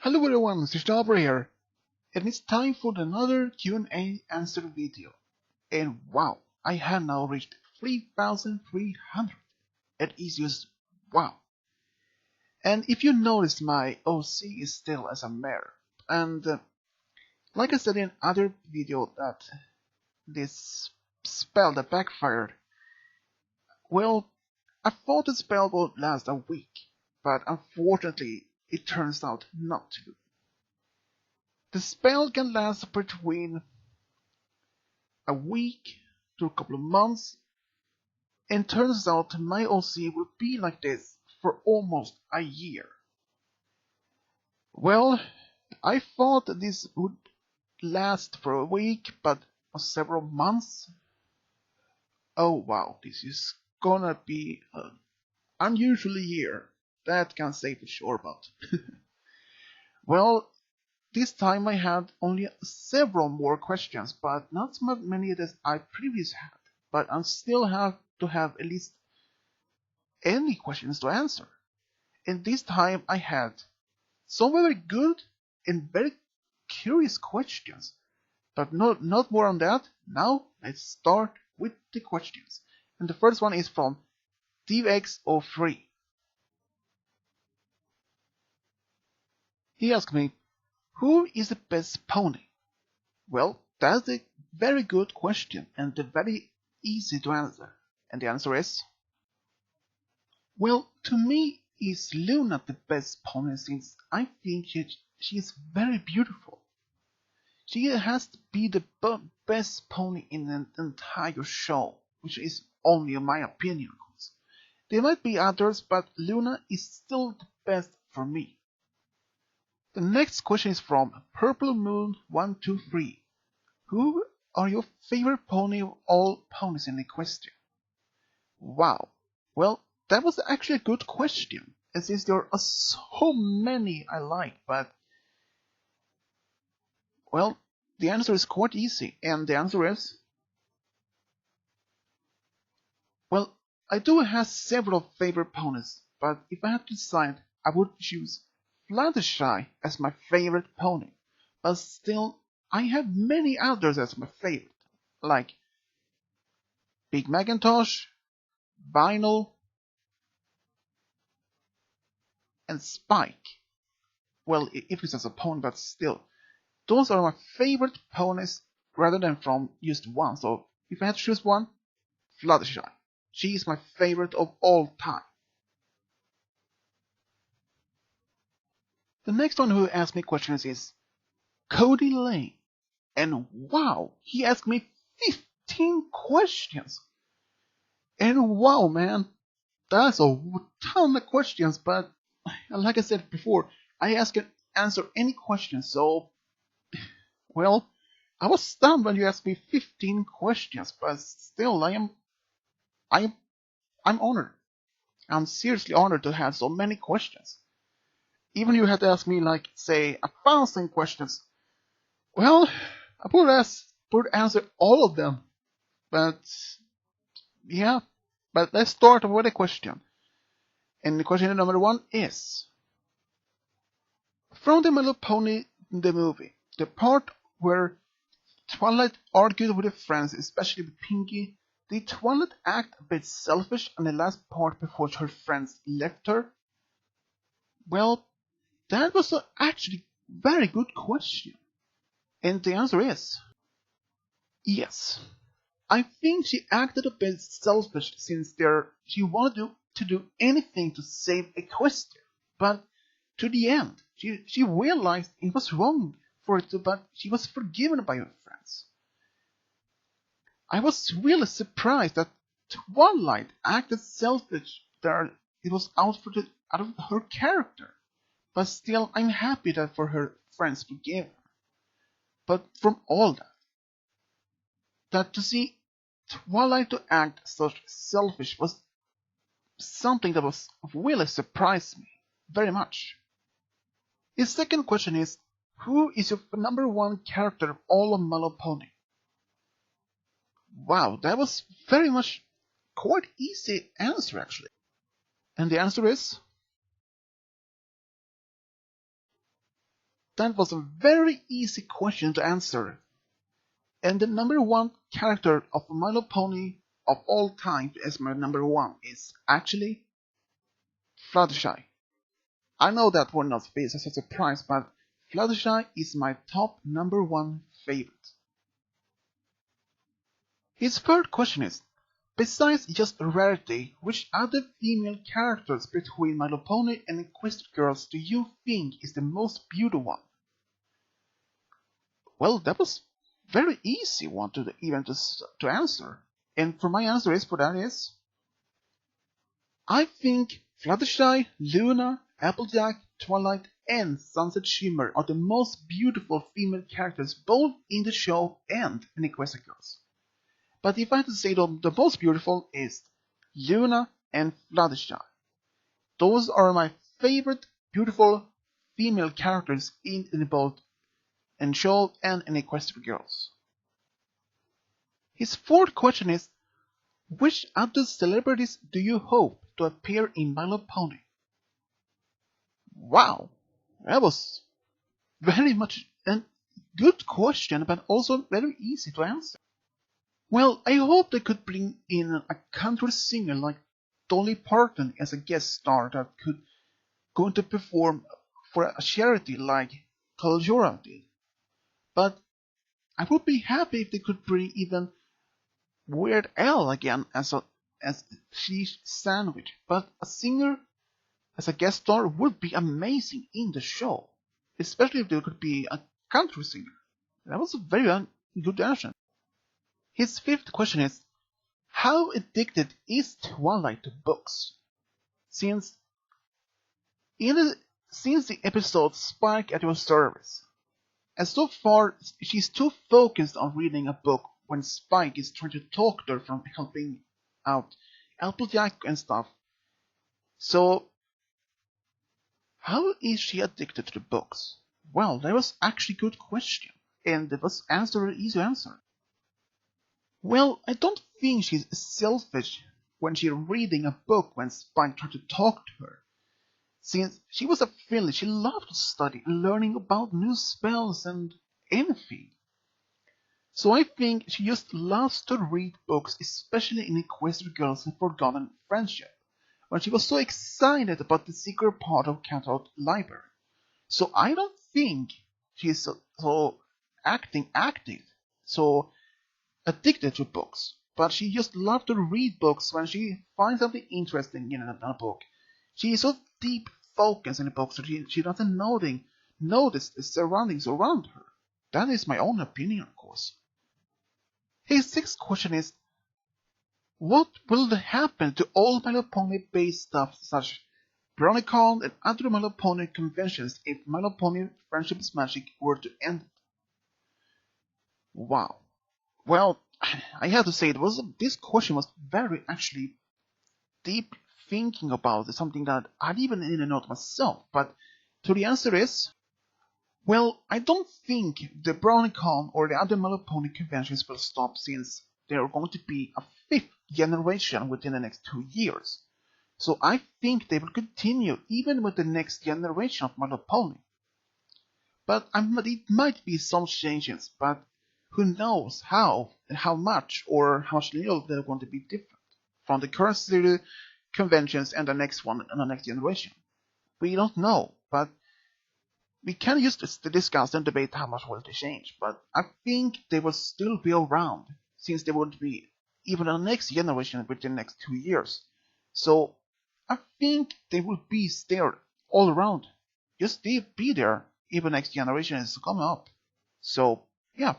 Hello everyone, Sishtabra here, and it's time for another Q&A answer video. And wow, I have now reached 3,300. It is just wow. And if you notice, my OC is still as a mare. And like I said in other video that this spell that backfired, well, I thought the spell would last a week, but unfortunately it turns out not to. The spell can last between a week to a couple of months, and turns out my OC will be like this for almost a year. Well, I thought this would last for a week, but for several months. Oh wow, this is gonna be an unusual year. That can say for sure, but well, this time I had only several more questions, but not so many as I previously had. But I still have to have at least any questions to answer. And this time I had some very good and very curious questions. But not more on that. Now let's start with the questions. And the first one is from DX03. He asked me, who is the best pony? Well, that's a very good question and very easy to answer. And the answer is, well, to me, is Luna the best pony since I think she is very beautiful. She has to be the best pony in the entire show, which is only in my opinion. There might be others, but Luna is still the best for me. The next question is from Purple Moon 123. Who are your favorite pony of all ponies in Equestria? Wow. Well, that was actually a good question, and since there are so many I like, but well, the answer is quite easy, and the answer is, well, I do have several favorite ponies, but if I had to decide, I would choose Fluttershy as my favorite pony. But still, I have many others as my favorite, like Big Macintosh, Vinyl, and Spike. Well, if it's as a pony, but still, those are my favorite ponies rather than from just one. So if I had to choose one, Fluttershy. She is my favorite of all time. The next one who asked me questions is Cody Lane. And wow, he asked me 15 questions. And wow, man, that's a ton of questions. But like I said before, I can answer any question. So, well, I was stunned when you asked me 15 questions. But still, I'm honored. I'm seriously honored to have so many questions. Even you had to ask me like, say, 1,000 questions. Well, I would answer all of them. But yeah, but let's start with a question. And the question number one is, from the My Little Pony the movie, the part where Twilight argued with her friends, especially with Pinkie, did Twilight act a bit selfish in the last part before her friends left her? Well, that was actually very good question. And the answer is, yes. I think she acted a bit selfish since she wanted to do anything to save Equestria, but to the end, she realized it was wrong for it to, but she was forgiven by her friends. I was really surprised that Twilight acted selfish there. It was out of her character, but still, I'm happy that for her friends forgave her. But from all that to see Twilight to act such selfish was something that was really surprised me very much. His second question is, who is your number one character of all of My Little Pony? Wow, that was very much quite easy answer actually. And the answer is, that was a very easy question to answer. And the number one character of My Little Pony of all time as my number one is actually Fluttershy. I know that would not be such a surprise, but Fluttershy is my top number one favorite. His third question is, besides just Rarity, which other female characters between My Little Pony and Equestria Girls do you think is the most beautiful one? Well, that was very easy one to answer. And for my answer is, I think Fluttershy, Luna, Applejack, Twilight, and Sunset Shimmer are the most beautiful female characters both in the show and in Equestria Girls. But if I had to say the most beautiful is Luna and Fluttershy. Those are my favorite beautiful female characters in both in show and in Equestria Girls. His fourth question is, which other celebrities do you hope to appear in My Little Pony? Wow, that was very much a good question, but also very easy to answer. Well, I hope they could bring in a country singer like Dolly Parton as a guest star that could go to perform for a charity like Kaljora did. But I would be happy if they could bring even Weird Al again as cheese sandwich. But a singer as a guest star would be amazing in the show, especially if there could be a country singer. That was a very good answer. His fifth question is, how addicted is Twilight to books? Since the episode Spike at Your Service, and so far she's too focused on reading a book when Spike is trying to talk to her from helping out Applejack and stuff. So, how is she addicted to the books? Well, that was actually a good question, and it was easy to answer. Well, I don't think she's selfish when she's reading a book when Spike tried to talk to her. Since she was a filly, she loved to study and learning about new spells and anything. So I think she just loves to read books, especially in Equestria Girls and Forgotten Friendship, when she was so excited about the secret part of Canterlot Library. So I don't think she's so active, so addicted to books, but she just loves to read books when she finds something interesting in a book. She is so deep focused in the book, so she doesn't notice the surroundings around her. That is my own opinion, of course. His sixth question is, what will happen to all My Little Pony based stuff such as BronyCon and other My Little Pony conventions if My Little Pony Friendship is Magic were to end? Wow. Well, I have to say this question was very actually deep thinking about. It's something that I didn't even know myself. But the answer is, well, I don't think the BronyCon or the other My Little Pony conventions will stop since there are going to be a fifth generation within the next 2 years. So I think they will continue even with the next generation of My Little Pony. But it might be some changes, but who knows how and how much or how little they're going to be different from the current series conventions and the next one and the next generation. We don't know, but we can just discuss and debate how much will they change. But I think they will still be around since they won't be even the next generation within the next 2 years. So I think they will be there all around. Just be there even next generation is coming up. So yeah.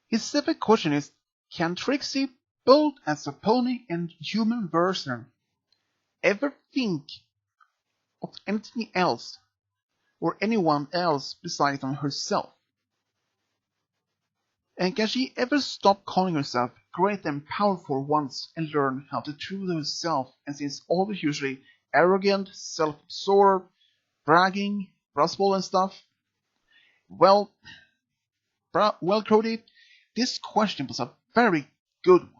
His seventh question is, can Trixie, both as a pony and human version, ever think of anything else or anyone else besides on herself? And can she ever stop calling herself great and powerful once and learn how to true to herself and since always usually arrogant, self-absorbed, bragging, brusball and stuff? Well, Cody, this question was a very good one.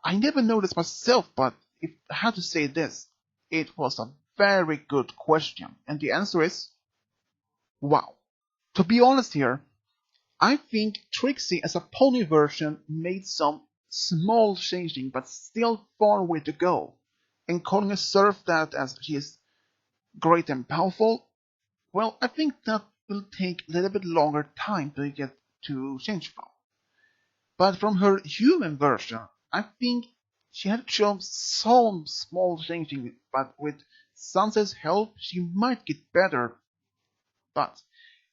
I never noticed myself, but if I had to say this, it was a very good question. And the answer is, Wow. To be honest here, I think Trixie as a pony version made some small changing but still far way to go. And calling herself that as she is great and powerful, well, I think that will take a little bit longer time to get to change from. But from her human version, I think she had shown some small changing, but with Sunset's help, she might get better. But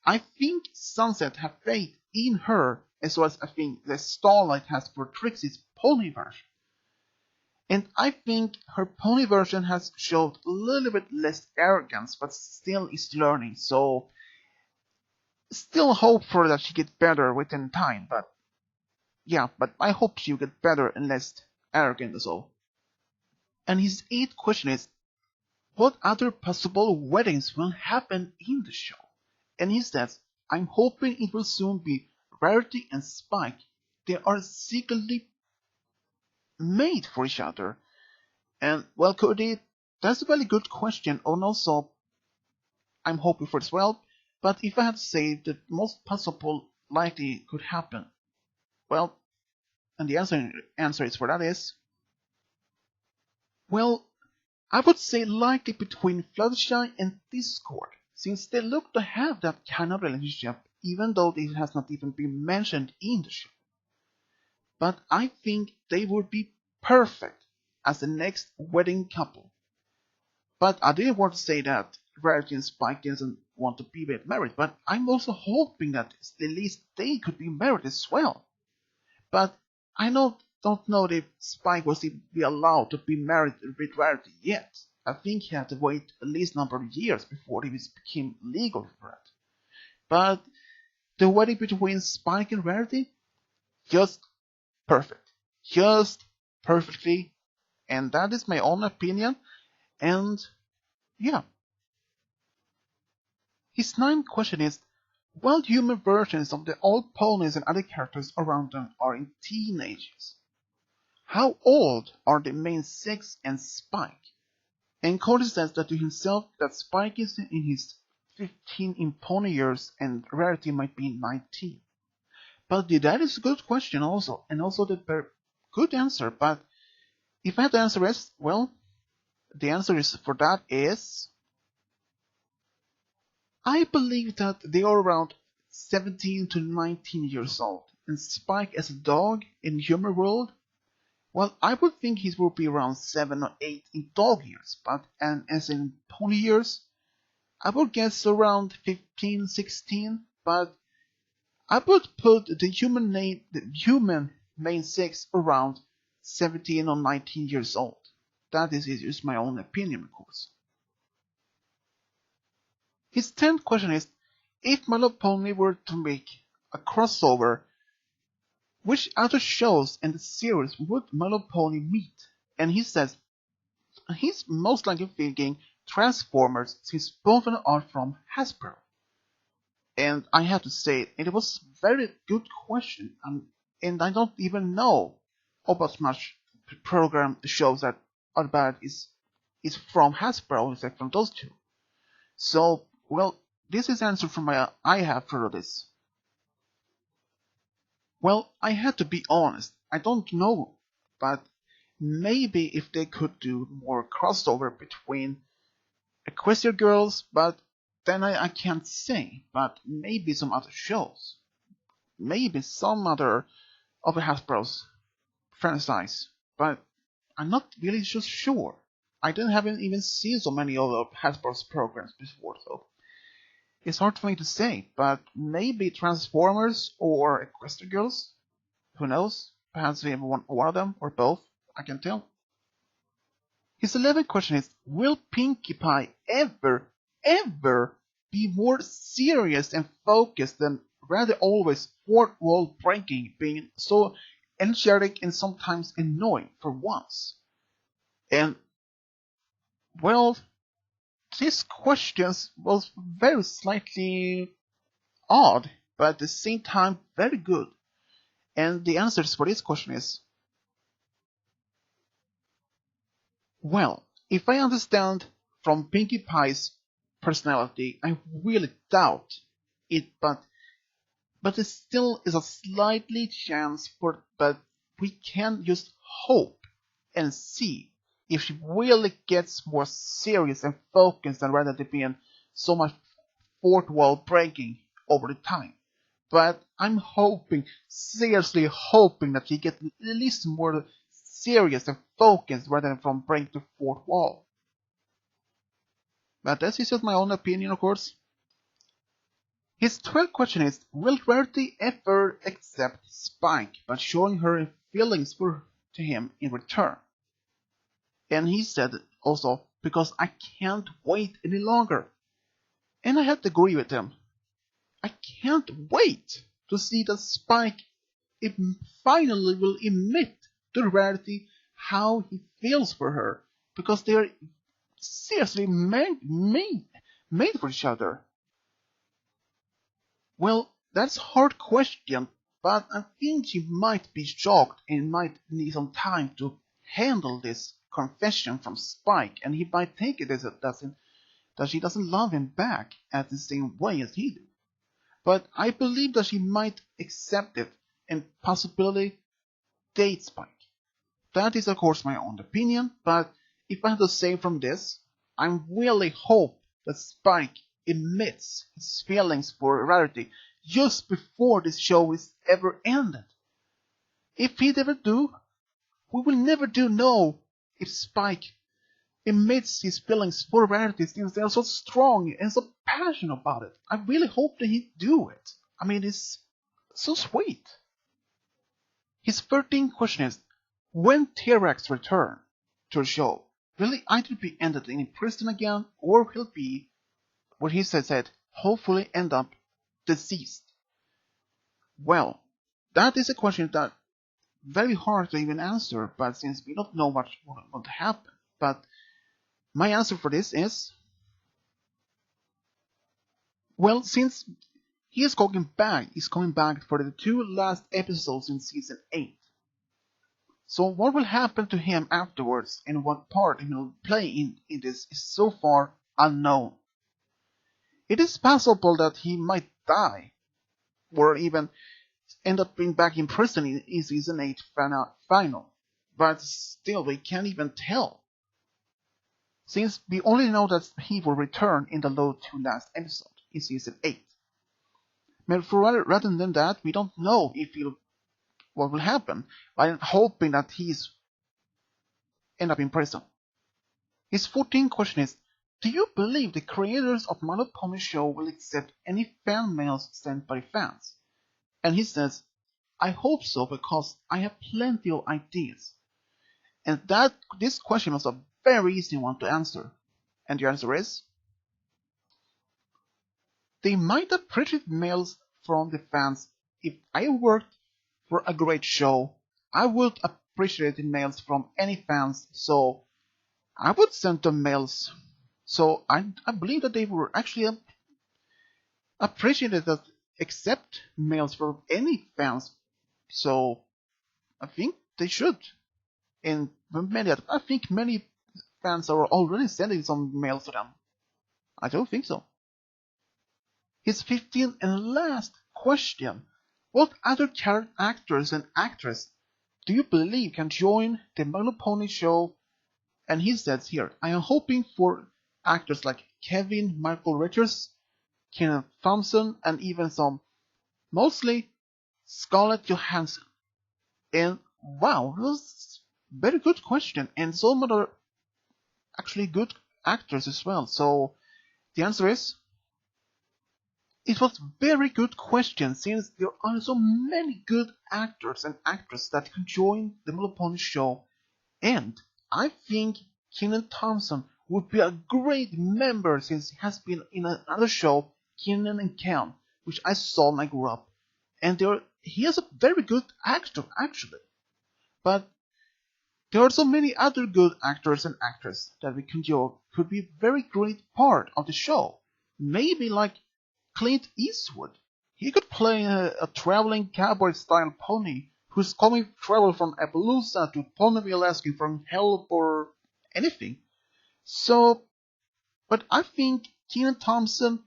I think Sunset has faith in her as well as I think the Starlight has for Trixie's pony version. And I think her pony version has showed a little bit less arrogance, but still is learning. So still hope for that she gets better within time. But yeah, but I hope she'll get better and less arrogant as well. And his eighth question is, what other possible weddings will happen in the show? And he says, I'm hoping it will soon be Rarity and Spike. They are secretly made for each other. And well, Cody, that's a very good question, and also I'm hoping for it as well. But if I had to say the most possible likely could happen, well, and the answer is for that is, well, I would say likely between Fluttershy and Discord, since they look to have that kind of relationship, even though it has not even been mentioned in the show. But I think they would be perfect as the next wedding couple. But I didn't want to say that Rarity and Spike doesn't want to be married, but I'm also hoping that at least they could be married as well. But I don't know if Spike was even be allowed to be married with Rarity yet. I think he had to wait at least a number of years before it became legal for that. But the wedding between Spike and Rarity, just perfect. Just perfectly. And that is my own opinion. And yeah. His ninth question is, while human versions of the old ponies and other characters around them are in teenagers, how old are the main six and Spike? And Cody says that to himself that Spike is in his 15 in pony years and Rarity might be 19. But that is a good question also, and also the very good answer. But if I had to answer is, well, the answer is for that is, I believe that they are around 17 to 19 years old. And Spike as a dog in human world, well, I would think he will be around 7 or 8 in dog years, but and as in pony years, I would guess around 15, 16, but I would put the human main six around 17 or 19 years old. That is just my own opinion, of course. His 10th question is, if My Little Pony were to make a crossover, which other shows in the series would My Little Pony meet? And he says he's most likely thinking Transformers, since both of them are from Hasbro. And I have to say, it was a very good question, and I don't even know about much program shows that are bad is from Hasbro, except from those two. So, well, this is the answer from I have for this. Well, I had to be honest. I don't know, but maybe if they could do more crossover between Equestria Girls, but then I can't say. But maybe some other shows, maybe some other of the Hasbro's franchise, but I'm not really just sure. I haven't even seen so many of Hasbro's programs before, so it's hard for me to say, but maybe Transformers or Equestria Girls? Who knows? Perhaps we have one of them, or both, I can tell. His 11th question is, will Pinkie Pie ever be more serious and focused than rather always fourth wall breaking, being so energetic and sometimes annoying for once? And, well, this question was very slightly odd, but at the same time very good. And the answers for this question is, well, if I understand from Pinkie Pie's personality. I really doubt it, but there still is a slightly chance for, but we can just hope and see if she really gets more serious and focused and rather than being so much fourth wall breaking over the time. But I'm hoping, seriously hoping that she gets at least more serious and focused rather than from breaking the fourth wall. But this is just my own opinion, of course. His 12th question is, will Rarity ever accept Spike by showing her feelings to him in return? And he said also, because I can't wait any longer. And I have to agree with him. I can't wait to see that Spike finally will admit to Rarity how he feels for her, because they are seriously made for each other. Well, that's a hard question, but I think she might be shocked and might need some time to handle this confession from Spike, and he might take it as that she doesn't love him back at the same way as he did. But I believe that she might accept it and possibly date Spike. That is of course my own opinion, but if I have to say from this, I really hope that Spike admits his feelings for Rarity just before this show is ever ended. If he'd ever do, we will never know if Spike admits his feelings for Rarity since they are so strong and so passionate about it. I really hope that he'd do it. I mean, it's so sweet. His 13th question is, when T-Rex return to the show, will he either be ended in prison again, or he'll be, what he said, hopefully end up deceased? Well, that is a question that very hard to even answer, but since we don't know what will happen. But my answer for this is, well, since he's coming back for the 2 last episodes in season 8. So what will happen to him afterwards and what part he will play in this is so far unknown. It is possible that he might die, or even end up being back in prison in season 8 final, but still we can't even tell, since we only know that he will return in the 2 last episode in season 8. But rather than that, we don't know what will happen. I'm hoping that he's end up in prison. His 14th question is, do you believe the creators of My Little Pony show will accept any fan mails sent by fans? And he says, I hope so, because I have plenty of ideas. And this question was a very easy one to answer. And the answer is, they might appreciate mails from the fans. If I worked for a great show, I would appreciate the mails from any fans, so I would send them mails. So I believe that they were actually appreciated that accept mails from any fans. So I think they should. And I think many fans are already sending some mails to them. I don't think so. His 15th and last question. What other actors and actresses do you believe can join the My Little Pony show? And he says here, I am hoping for actors like Kevin Michael Richards, Kenan Thompson, and even mostly Scarlett Johansson. And wow, that was a very good question, and some other actually good actors as well. So the answer is, it was a very good question, since there are so many good actors and actresses that can join the My Little Pony show, and I think Kenan Thompson would be a great member, since he has been in another show, Kenan and Kel, which I saw when I grew up, and he is a very good actor actually. But there are so many other good actors and actresses that we can join could be a very great part of the show. Maybe like Clint Eastwood. He could play a traveling cowboy-style pony who's coming travel from Appaloosa to Ponyville asking for help or anything. So, but I think Kenan Thompson,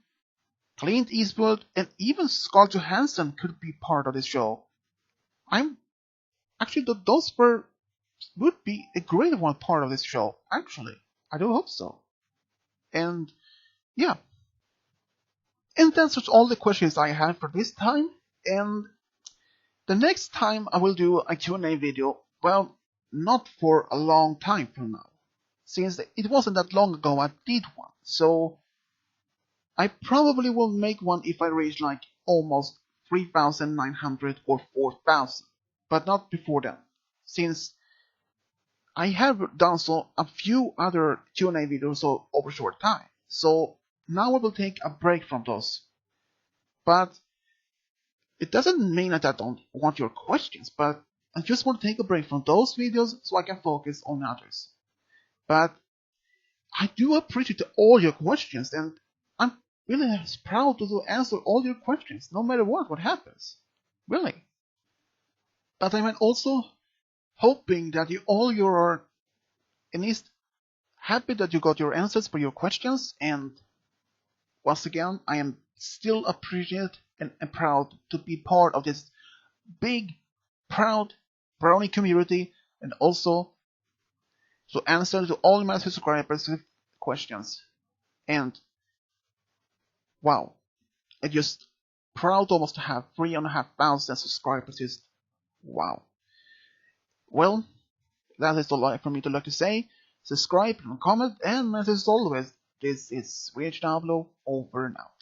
Clint Eastwood, and even Scarlett Johansson could be part of this show. I'm actually those would be a great one part of this show. Actually, I do hope so. And yeah, and that's just all the questions I have for this time. And the next time I will do a Q&A video, well, not for a long time from now, since it wasn't that long ago I did one. So I probably will make one if I reach like almost 3,900 or 4,000, but not before then, since I have done a few other Q&A videos over short time. So now I will take a break from those. But it doesn't mean that I don't want your questions, but I just want to take a break from those videos so I can focus on others. But I do appreciate all your questions, and I'm really proud to answer all your questions, no matter what happens. Really. But I'm also hoping that you are at least happy that you got your answers for your questions, and once again, I am still appreciated and proud to be part of this big, proud brownie community, and also to answer to all my subscribers' questions. And wow, I'm just proud almost to have 3,500 subscribers. Just wow. Well, that is all for me to like to say. Subscribe and comment, and as always, this is Swedish Diablo over and out.